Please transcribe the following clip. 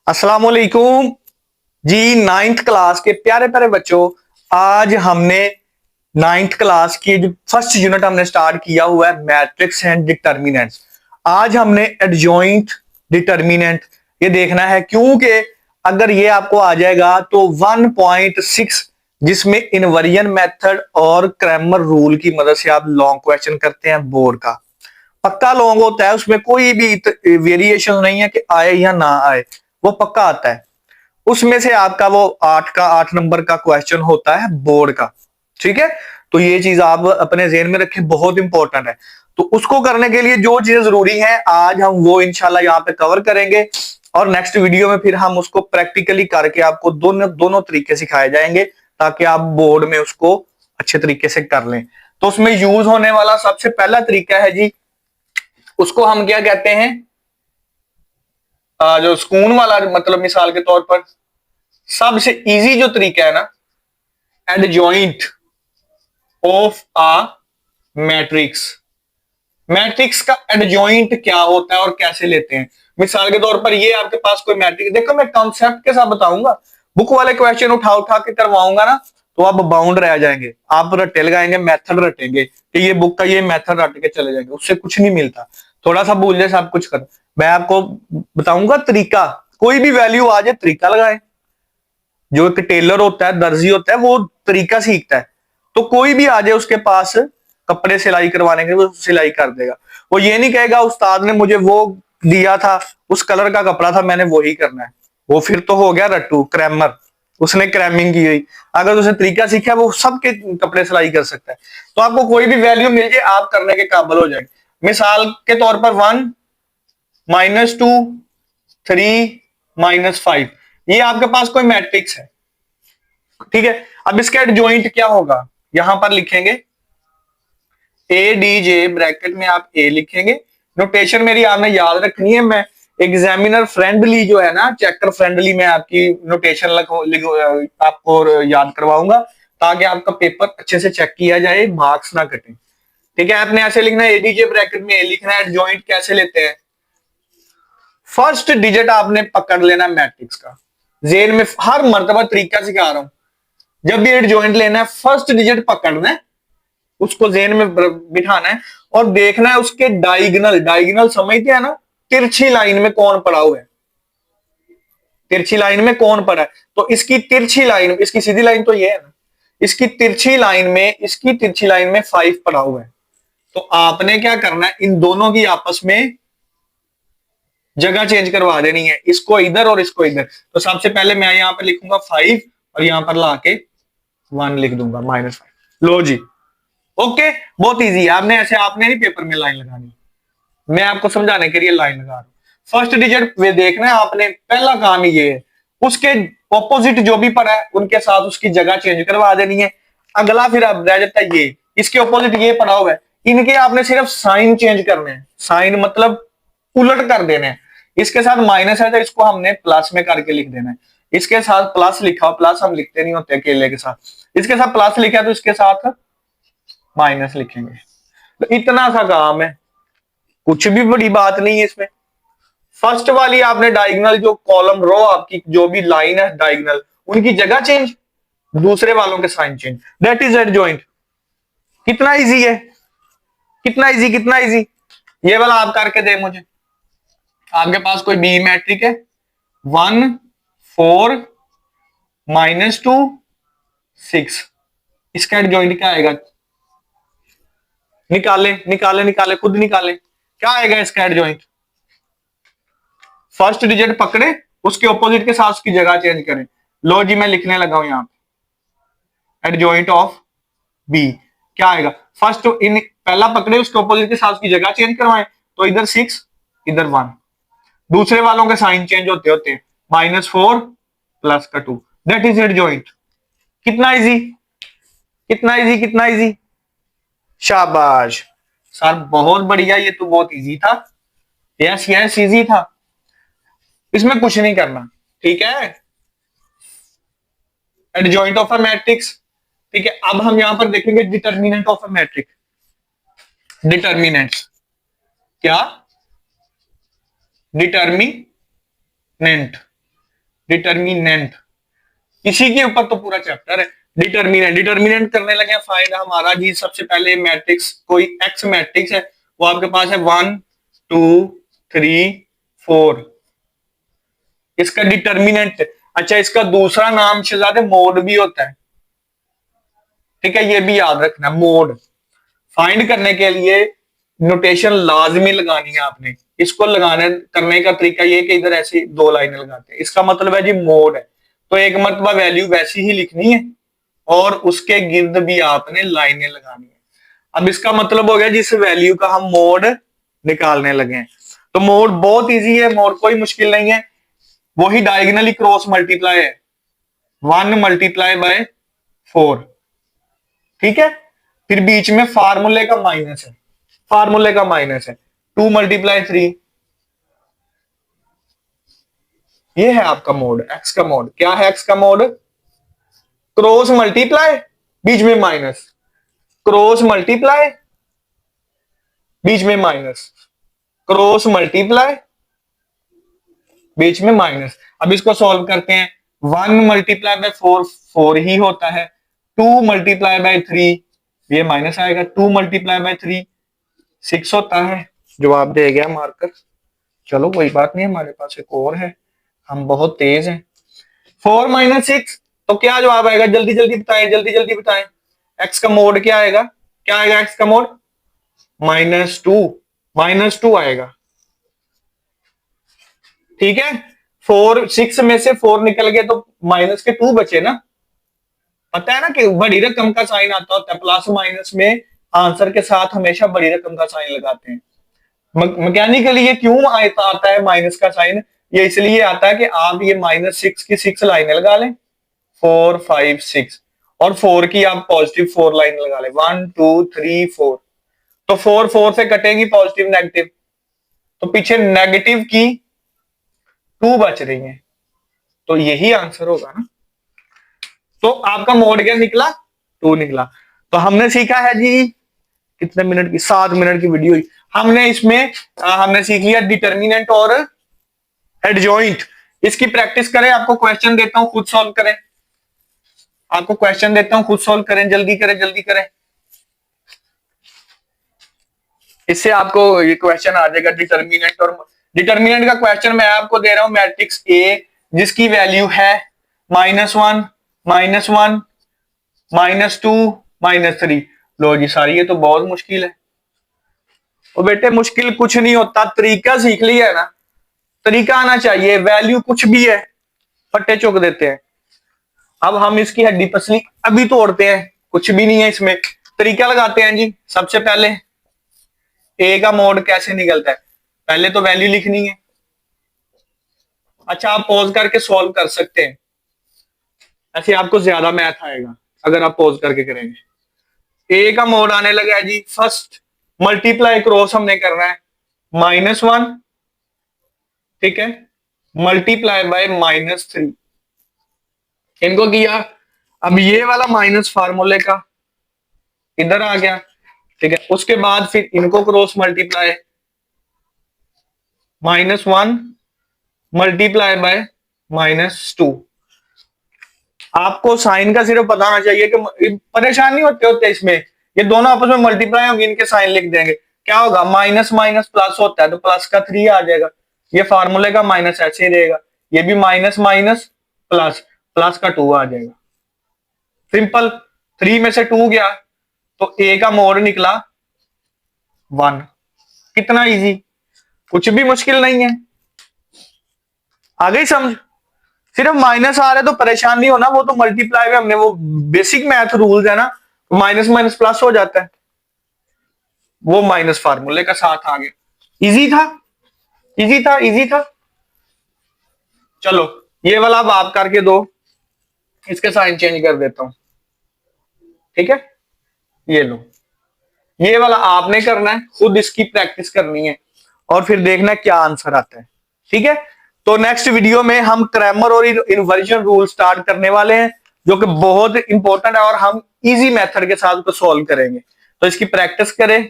अस्सलाम वालेकुम जी। Ninth class के प्यारे प्यारे बच्चों, आज हमने नाइन्थ क्लास की जो फर्स्ट यूनिट हमने स्टार्ट किया हुआ है मैट्रिक्स एंड डिटर्मिनेंट्स। आज हमने एडजॉइंट डिटर्मिनेंट ये देखना है, क्योंकि अगर ये आपको आ जाएगा तो 1.6 जिसमें इनवर्जन मेथड और क्रैमर रूल की मदद से आप लॉन्ग क्वेश्चन करते हैं बोर्ड का, पक्का लॉन्ग होता है, उसमें कोई भी वेरिएशन नहीं है कि आए या ना आए, वो पक्का आता है। उसमें से आपका वो 8 नंबर का क्वेश्चन होता है बोर्ड का। ठीक है, तो ये चीज आप अपने ज़हन में रखें, बहुत इंपॉर्टेंट है। तो उसको करने के लिए जो चीजें जरूरी है आज हम वो इंशाल्लाह यहाँ पे कवर करेंगे, और नेक्स्ट वीडियो में फिर हम उसको प्रैक्टिकली करके आपको दोनों दोनों तरीके सिखाए जाएंगे, ताकि आप बोर्ड में उसको अच्छे तरीके से कर लें। तो उसमें यूज होने वाला सबसे पहला तरीका है जी, उसको हम क्या कहते हैं, जो स्कून वाला, मतलब मिसाल के तौर पर सबसे इजी जो तरीका है ना, adjoint of a matrix. Matrix का एडजॉइंट क्या होता है और कैसे लेते हैं। मिसाल के तौर पर ये आपके पास कोई मैट्रिक्स, देखो मैं कॉन्सेप्ट के साथ बताऊंगा, बुक वाले क्वेश्चन उठा उठा के करवाऊंगा ना तो आप बाउंड रह जाएंगे, आप रटे लगाएंगे, मेथड रटेंगे कि ये बुक का ये मेथड रट के चले जाएंगे, उससे कुछ नहीं मिलता। थोड़ा सा भूल जाए सब कुछ कर, मैं आपको बताऊंगा तरीका, कोई भी वैल्यू आ जाए तरीका लगाए। जो एक टेलर होता है, दर्जी होता है, वो तरीका सीखता है, तो कोई भी आ जाए उसके पास कपड़े सिलाई करवाने के, वो सिलाई कर देगा। वो ये नहीं कहेगा उस्ताद ने मुझे वो दिया था, उस कलर का कपड़ा था, मैंने वही करना है। वो फिर तो हो गया रट्टू, क्रैमर, उसने क्रैमिंग की हुई। अगर उसने तरीका सीखा वो सबके कपड़े सिलाई कर सकता है। तो आपको कोई भी वैल्यू मिल जाए आप करने के काबिल हो जाएंगे। मिसाल के तौर पर 1 -2 3 -5, ये आपके पास कोई मैट्रिक्स है। ठीक है, अब इसका एडजॉइंट क्या होगा, यहां पर लिखेंगे ए डी जे, ब्रैकेट में आप ए लिखेंगे। नोटेशन मेरी आपने याद रखनी है, मैं एग्जामिनर फ्रेंडली जो है ना, चेकर फ्रेंडली, मैं आपकी नोटेशन आपको याद करवाऊंगा, ताकि आपका पेपर अच्छे से चेक किया जाए, मार्क्स ना कटे। ठीक है, आपने ऐसे लिखना है एडीजे ब्रैकेट में ए लिखना है। एडजॉइंट कैसे लेते हैं, फर्स्ट डिजिट आपने पकड़ लेना मैट्रिक्स का। जेन में हर मर्तबा तरीका सिखा रहा हूं, जब भी एडजॉइंट लेना है फर्स्ट डिजिट पकड़ना है, उसको जेन में बिठाना है और देखना है उसके डायगोनल, डायगोनल समझते हैं ना, तिरछी लाइन में कौन पड़ा हुआ है, तिरछी लाइन में कौन पड़ा है। तो इसकी तिरछी लाइन, इसकी सीधी लाइन तो ये है ना, इसकी तिरछी लाइन में, इसकी तिरछी लाइन में 5 पड़ा हुआ है। तो आपने क्या करना है, इन दोनों की आपस में जगह चेंज करवा देनी है, इसको इधर और इसको इधर। तो सबसे पहले मैं यहां पर लिखूंगा 5 और यहां पर लाके 1 लिख दूंगा, -5। लो जी, ओके, बहुत इजी है। आपने ऐसे, आपने नहीं पेपर में लाइन लगानी, मैं आपको समझाने के लिए लाइन लगा रहा हूं। फर्स्ट डिजिट वे देखना है आपने, पहला काम ही ये है, उसके ऑपोजिट जो भी पड़ा है उनके साथ उसकी जगह चेंज करवा देनी है। अगला फिर अब रह जाता है ये, इसके ऑपोजिट ये पड़ा हुआ है, इनके आपने सिर्फ साइन चेंज करने हैं, साइन मतलब उलट कर देने हैं। इसके साथ माइनस है तो इसको हमने प्लस में करके लिख देना है। इसके साथ प्लस लिखा, प्लस हम लिखते नहीं होते केले के साथ, इसके साथ प्लस लिखा तो इसके साथ माइनस लिखेंगे। तो इतना सा काम है, कुछ भी बड़ी बात नहीं है इसमें। फर्स्ट वाली आपने डायगोनल, जो कॉलम रो आपकी जो भी लाइन है डायगोनल, उनकी जगह चेंज, दूसरे वालों के sign change, that is adjoint. कितना इजी है, कितना इजी, कितना इजी। ये वाला आप करके दे मुझे। आपके पास कोई बी मैट्रिक है, 1 4 -2 6, इसका एडजॉइंट क्या आएगा, निकाले निकाले निकाले, खुद निकाले, क्या आएगा इसका एडजॉइंट। फर्स्ट डिजिट पकड़े, उसके ऑपोजिट के साथ उसकी जगह चेंज करें। लो जी, मैं लिखने लगा हूं यहां पे एडजॉइंट ऑफ बी, क्या आएगा, फर्स्ट इन पहला पकड़े, उसके ऑपोजिट के साथ उसकी जगह चेंज करवाएं, तो इधर 6 इधर 1, दूसरे वालों के साइन चेंज होते होते, -4 प्लस का 2, दैट इज एडजॉइंट। कितना इजी, कितना इजी, कितना इजी, शाबाश सर, बहुत बढ़िया, ये तो बहुत इजी था। यस यस, इजी था, इसमें कुछ नहीं करना। ठीक है, एडजॉइंट ऑफ अ मैट्रिक्स। ठीक है, अब हम यहां पर देखेंगे determinant of a matric. Determinants क्या, डिटर्मिनेंट, डिटर्मिनेंट, इसी के ऊपर तो पूरा चैप्टर है। डिटर्मिनेंट, डिटर्मिनेंट करने लगे फाइंड हमारा जी सबसे पहले मैट्रिक्स, कोई एक्स मैट्रिक्स है, वो आपके पास है 1 2 3 4, इसका डिटर्मिनेंट। अच्छा, इसका दूसरा नाम शहजादे मोड भी होता है, ठीक है, ये भी याद रखना। मोड फाइंड करने के लिए नोटेशन लाजमी लगानी है आपने। इसको लगाने करने का तरीका ये कि इधर ऐसी दो लाइनें लगाते हैं, इसका मतलब है जी मोड है, तो एक मरतबा वैल्यू वैसी ही लिखनी है और उसके गिर्द भी आपने लाइनें लगानी है। अब इसका मतलब हो गया जिस वैल्यू का हम मोड निकालने लगे हैं। तो मोड बहुत इजी है, मोड कोई मुश्किल नहीं है, वही डायगोनली क्रॉस मल्टीप्लाई है, 1 मल्टीप्लाई बाय 4, ठीक है। फिर बीच में फार्मूले का माइनस है, फार्मूले का माइनस है 2 मल्टीप्लाई 3, ये है आपका मोड, एक्स का मोड। क्या है एक्स का मोड? क्रॉस मल्टीप्लाई बीच में माइनस, क्रॉस मल्टीप्लाई बीच में माइनस, क्रॉस मल्टीप्लाई बीच में माइनस। अब इसको सॉल्व करते हैं, 1 मल्टीप्लाई बाय 4 4 ही होता है, 2 मल्टीप्लाई बाय 3 ये माइनस आएगा, 2 मल्टीप्लाई बाय 3 6 होता है। जवाब दे गया मार्कर। चलो कोई बात नहीं, हमारे पास एक और है, हम बहुत तेज हैं। 4 माइनस 6, तो क्या जवाब आएगा? जल्दी जल्दी बताएं, जल्दी जल्दी बताएं। एक्स का मोड क्या आएगा? क्या आएगा एक्स का मोड? -2, -2 आएगा, ठीक है। 4 6 में से 4 निकल गए तो माइनस के 2 बचे ना। पता है ना कि बड़ी रकम का साइन आता होता है, प्लस माइनस में आंसर के साथ हमेशा बड़ी रकम का साइन लगाते हैं। मैकेनिकली ये क्यों आता है माइनस का साइन? ये इसलिए आता है कि आप ये -6 की 6 लाइनें लगा लें, 4 5 6, और 4 की आप पॉजिटिव 4 लाइन लगा लें, 1 2 3 4, तो 4 4 से कटेंगी पॉजिटिव नेगेटिव, तो पीछे नेगेटिव की 2 बच रही है, तो यही आंसर होगा ना। तो आपका मोड क्या निकला? 2 निकला। तो हमने सीखा है जी, कितने मिनट की? 7 मिनट की वीडियो। हमने इसमें हमने सीख लिया डिटर्मिनेंट और एडजॉइंट। इसकी प्रैक्टिस करें, आपको क्वेश्चन देता हूं, खुद सॉल्व करें। आपको क्वेश्चन देता हूं, खुद सॉल्व करें, जल्दी करें जल्दी करें। इससे आपको ये क्वेश्चन आ जाएगा डिटर्मिनेंट और डिटर्मिनेंट का क्वेश्चन मैं आपको दे रहा हूं, मैट्रिक्स ए जिसकी वैल्यू है -1 -1 -2 -3। लो जी सारी, ये तो बहुत मुश्किल है। और बेटे मुश्किल कुछ नहीं होता, तरीका सीख लिया है ना, तरीका आना चाहिए। वैल्यू कुछ भी है, फट्टे चौक देते हैं। अब हम इसकी हड्डी पसली अभी तोड़ते हैं, कुछ भी नहीं है इसमें, तरीका लगाते हैं जी। सबसे पहले ए का मोड कैसे निकलता है, पहले तो वैल्यू लिखनी है। अच्छा, आप पॉज करके सॉल्व कर सकते हैं, ऐसे आपको ज्यादा मैथ आएगा अगर आप पॉज करके करेंगे। ए का मोड आने लगा है जी, फर्स्ट मल्टीप्लाई क्रॉस हमने करना है, -1, ठीक है, मल्टीप्लाई बाय -3, इनको किया। अब ये वाला माइनस फार्मूले का इधर आ गया, ठीक है। उसके बाद फिर इनको क्रॉस मल्टीप्लाई, -1 मल्टीप्लाई बाय -2। आपको साइन का सिर्फ पता होना चाहिए कि परेशान नहीं होते इसमें, ये दोनों आपस में मल्टीप्लाई होंगे, इनके साइन लिख देंगे। क्या होगा? माइनस माइनस प्लस होता है तो प्लस का 3 आ जाएगा, ये फार्मूले का माइनस ऐसे ही रहेगा, ये भी माइनस माइनस प्लस, प्लस का 2 आ जाएगा। सिंपल, 3 में से 2 गया तो ए का मोड निकला 1। कितना इजी, कुछ भी मुश्किल नहीं है। आ गई समझ? सिर्फ माइनस आ रहा है तो परेशान नहीं होना, वो तो मल्टीप्लाई में हमने वो बेसिक मैथ रूल्स है ना, माइनस माइनस प्लस हो जाता है, वो माइनस फार्मूले का साथ आ गया। इजी था, इजी था, इजी था। चलो ये वाला अब आप करके दो, इसके साइन चेंज कर देता हूं, ठीक है। ये लो, ये वाला आपने करना है, खुद इसकी प्रैक्टिस करनी है और फिर देखना क्या आंसर आता है, ठीक है। तो नेक्स्ट वीडियो में हम क्रैमर और इन्वर्जन रूल स्टार्ट करने वाले हैं, जो कि बहुत इंपॉर्टेंट है और हम इजी मेथड के साथ उसको सॉल्व करेंगे। तो इसकी प्रैक्टिस करें।